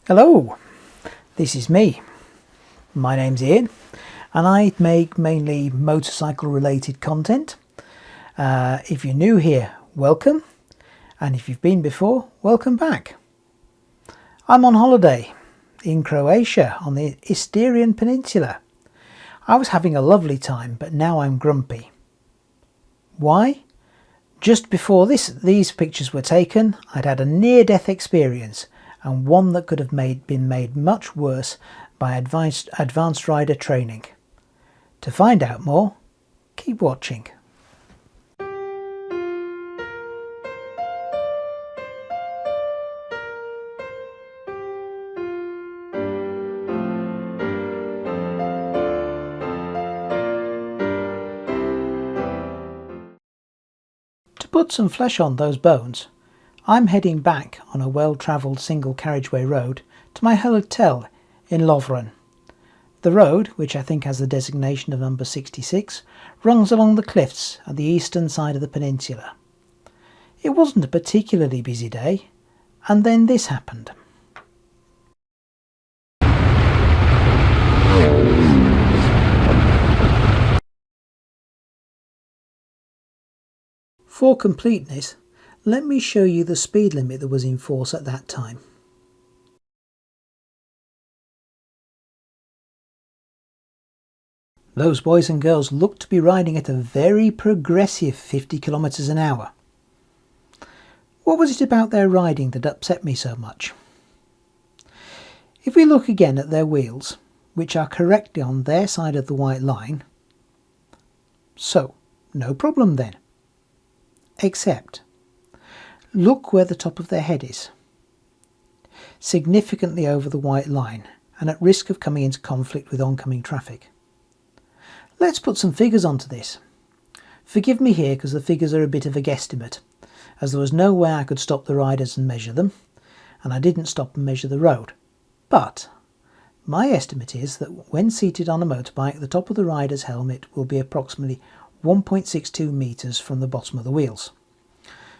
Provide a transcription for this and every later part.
Hello, this is me. My name's Ian and I make mainly motorcycle related content. If you're new here, welcome, and if you've been before, welcome back. I'm on holiday in Croatia on the Isturian Peninsula. I was having a lovely time, but now I'm grumpy. Why? Just before these pictures were taken, I'd had a near-death experience, and one that could have been made much worse by advanced rider training. To find out more, keep watching. To put some flesh on those bones, I'm heading back on a well-travelled single carriageway road to my hotel in Lovren. The road, which I think has the designation of number 66, runs along the cliffs at the eastern side of the peninsula. It wasn't a particularly busy day, and then this happened. For completeness, let me show you the speed limit that was in force at that time. Those boys and girls looked to be riding at a very progressive 50 kilometers an hour. What was it about their riding that upset me so much? If we look again at their wheels, which are correctly on their side of the white line, so no problem then. Except, look where the top of their head is. Significantly over the white line and at risk of coming into conflict with oncoming traffic. Let's put some figures onto this. Forgive me here because the figures are a bit of a guesstimate, as there was no way I could stop the riders and measure them, and I didn't stop and measure the road. But my estimate is that when seated on a motorbike, the top of the rider's helmet will be approximately 1.62 metres from the bottom of the wheels.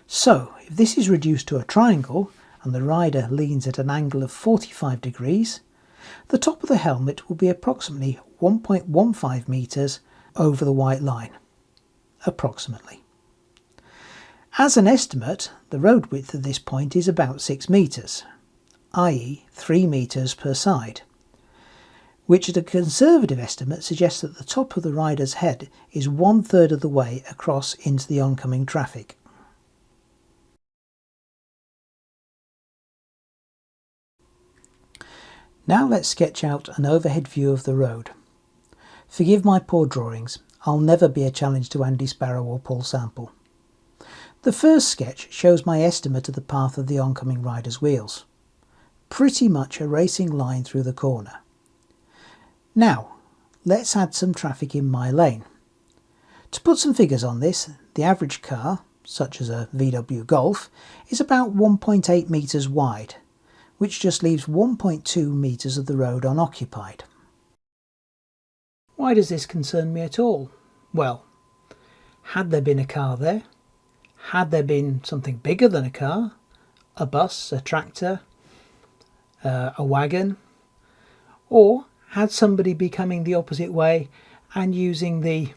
So if this is reduced to a triangle and the rider leans at an angle of 45 degrees, the top of the helmet will be approximately 1.15 metres over the white line. Approximately. As an estimate, the road width at this point is about 6 metres, i.e. 3 metres per side, which at a conservative estimate suggests that the top of the rider's head is 1/3 of the way across into the oncoming traffic. Now let's sketch out an overhead view of the road. Forgive my poor drawings, I'll never be a challenge to Andy Sparrow or Paul Sample. The first sketch shows my estimate of the path of the oncoming rider's wheels. Pretty much a racing line through the corner. Now, let's add some traffic in my lane. To put some figures on this, the average car, such as a VW Golf, is about 1.8 metres wide, which just leaves 1.2 metres of the road unoccupied. Why does this concern me at all? Well, had there been a car there, had there been something bigger than a car, a bus, a tractor, a wagon, or had somebody be coming the opposite way and using the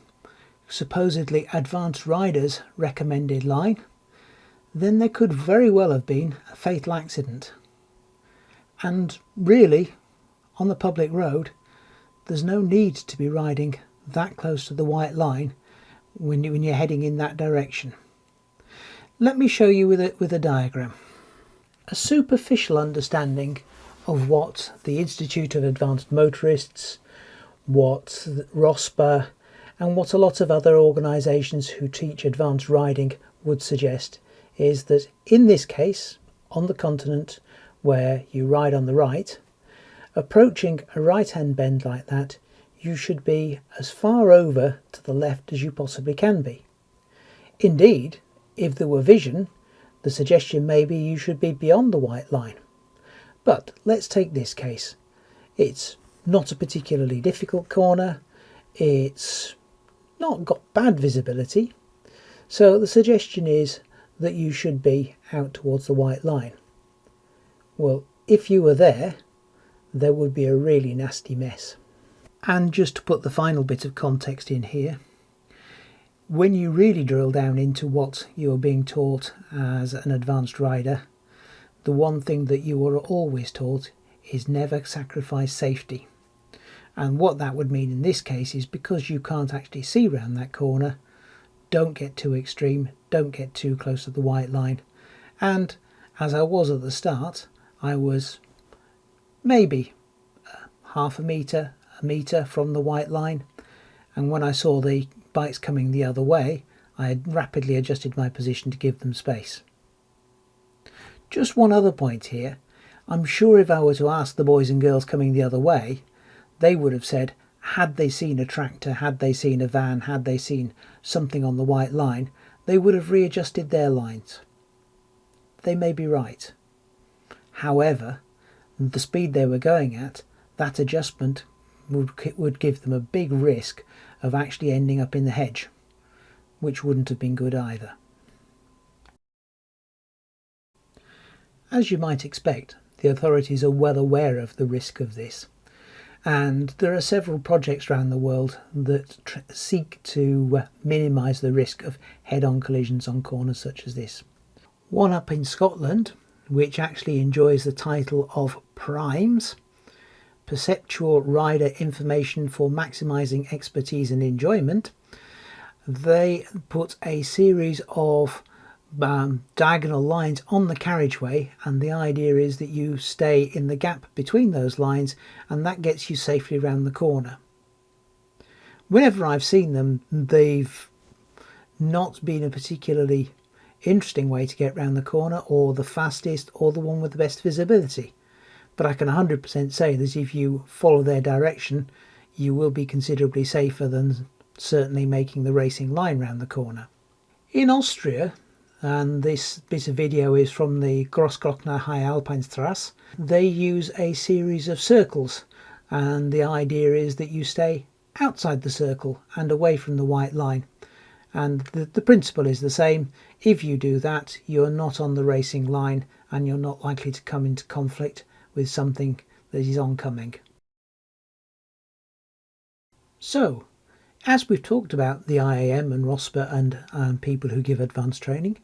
supposedly advanced riders recommended line, then there could very well have been a fatal accident. And really, on the public road, there's no need to be riding that close to the white line when you're heading in that direction. Let me show you with a diagram. A superficial understanding of what the Institute of Advanced Motorists, what ROSPA, and what a lot of other organisations who teach advanced riding would suggest is that in this case, on the continent where you ride on the right, approaching a right-hand bend like that, you should be as far over to the left as you possibly can be. Indeed, if there were vision, the suggestion may be you should be beyond the white line. But let's take this case. It's not a particularly difficult corner, it's not got bad visibility, so the suggestion is that you should be out towards the white line. Well, if you were there, there would be a really nasty mess. And just to put the final bit of context in here, when you really drill down into what you are being taught as an advanced rider, the one thing that you are always taught is never sacrifice safety. And what that would mean in this case is, because you can't actually see around that corner, don't get too extreme, don't get too close to the white line. And as I was at the start, I was maybe half a metre from the white line, and when I saw the bikes coming the other way, I had rapidly adjusted my position to give them space. Just one other point here. I'm sure if I were to ask the boys and girls coming the other way, they would have said, had they seen a tractor, had they seen a van, had they seen something on the white line, they would have readjusted their lines. They may be right. However, the speed they were going at, that adjustment would give them a big risk of actually ending up in the hedge, which wouldn't have been good either. As you might expect, the authorities are well aware of the risk of this, and there are several projects around the world that seek to minimise the risk of head-on collisions on corners such as this. One up in Scotland, which actually enjoys the title of PRIMES, Perceptual Rider Information for Maximising Expertise and Enjoyment, they put a series of diagonal lines on the carriageway, and the idea is that you stay in the gap between those lines, and that gets you safely around the corner. Whenever I've seen them, they've not been a particularly interesting way to get around the corner, or the fastest, or the one with the best visibility. But I can 100% say that if you follow their direction, you will be considerably safer than certainly making the racing line round the corner. In Austria, and this bit of video is from the Großglockner High Alpinstrasse, they use a series of circles, and the idea is that you stay outside the circle and away from the white line. And the principle is the same. If you do that, you're not on the racing line, and you're not likely to come into conflict with something that is oncoming. So, as we've talked about the IAM and ROSPA and people who give advanced training,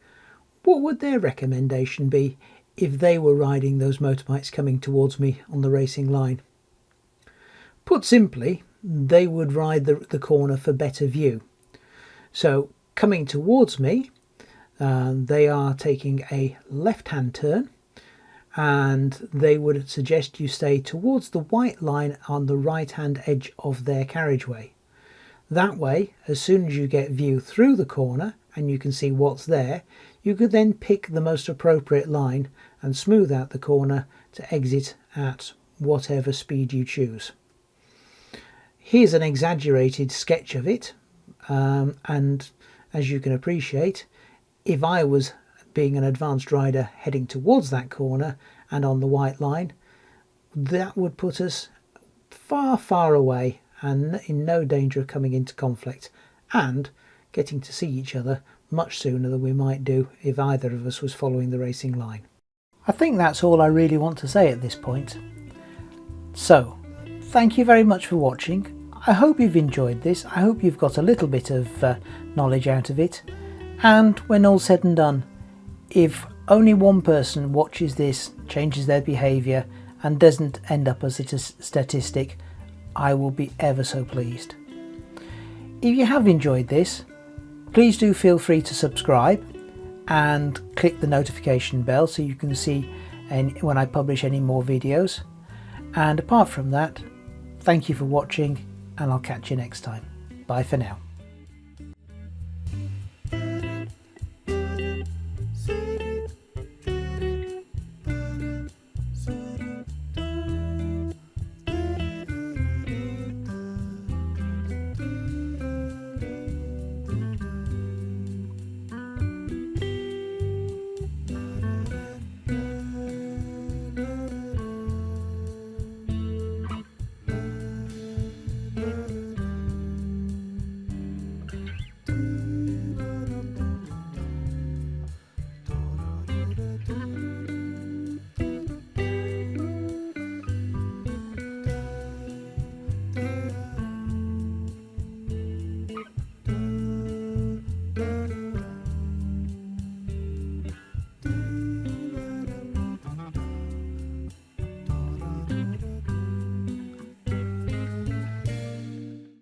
what would their recommendation be if they were riding those motorbikes coming towards me on the racing line? Put simply, they would ride the corner for better view. So, coming towards me, they are taking a left-hand turn, and they would suggest you stay towards the white line on the right-hand edge of their carriageway. That way, as soon as you get view through the corner and you can see what's there, you could then pick the most appropriate line and smooth out the corner to exit at whatever speed you choose. Here's an exaggerated sketch of it, and as you can appreciate, if I was being an advanced rider heading towards that corner and on the white line, that would put us far, far away and in no danger of coming into conflict, and getting to see each other much sooner than we might do if either of us was following the racing line. I think that's all I really want to say at this point. So, thank you very much for watching. I hope you've enjoyed this. I hope you've got a little bit of knowledge out of it. And when all's said and done, if only one person watches this, changes their behaviour and doesn't end up as a statistic, I will be ever so pleased. If you have enjoyed this, please do feel free to subscribe and click the notification bell so you can see when I publish any more videos. And apart from that, thank you for watching, and I'll catch you next time. Bye for now.